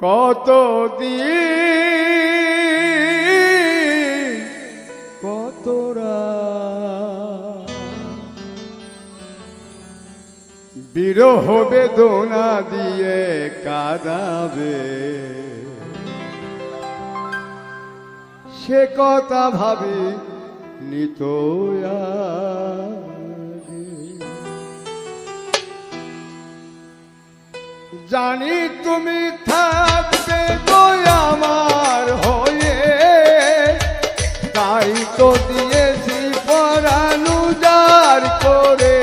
কত দিন কতরা বিরহ বেদনা দিয়ে কাঁদাবে, সে কথা ভাবি নিত জানি তুমি থাকবে তো আমার হয়ে, তাই তো দিয়েছি পরাণ উজাড় করে।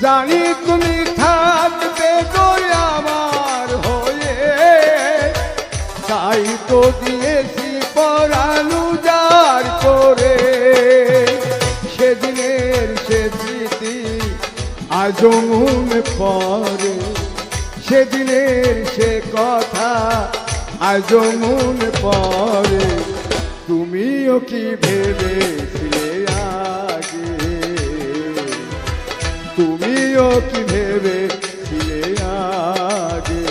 জানি তুমি থাকবে তো আমার হয়ে, তাই তো দিয়েছি পরাণ উজাড় করে। সেদিনের সে স্মৃতি আজও মনে পড়ে, সেদিনের সে কথা আজও মনে পড়ে। তুমিও কি ভেবেছিলে আগে, তুমিও কি ভেবেছিলে আগে।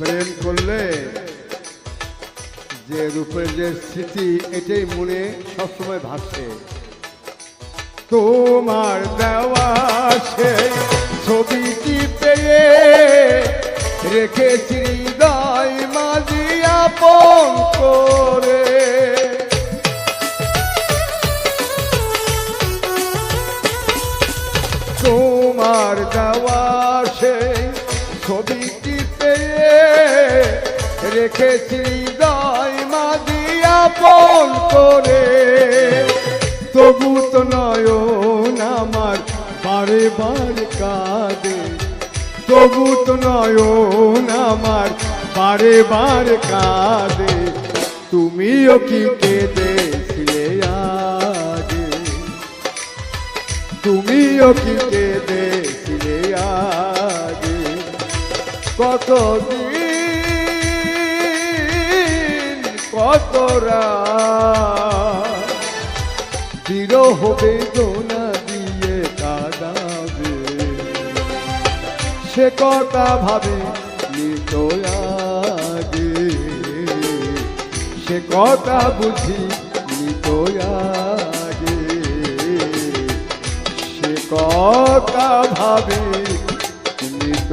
প্রেম করলে যে রূপের যে স্মৃতি এটাই মনে সবসময় ভাসে। তোমার দেওয়া সেই ছবিটি পেয়ে রেখেছি হৃদয় মাঝি আপন করে। তোমার দেওয়া সেই ছবিটি রেখেছি হৃদয় মাঝি আপন করে। তবু তো নয়ন আমার বারে বারে কাঁদে, তবু তো নয়ন আমার বারে বারে কাঁদে। তুমিও কি কেঁদেছিলে আগে, তুমিও কি কেঁদেছিলে আগে। কতদিন কতরা বিরহ বেদনা দিয়ে কাঁদাবে, সে কথা ভাবে নিত আগে, সে কথা বুঝি নিত আগে, সে কথা ভাবে নিত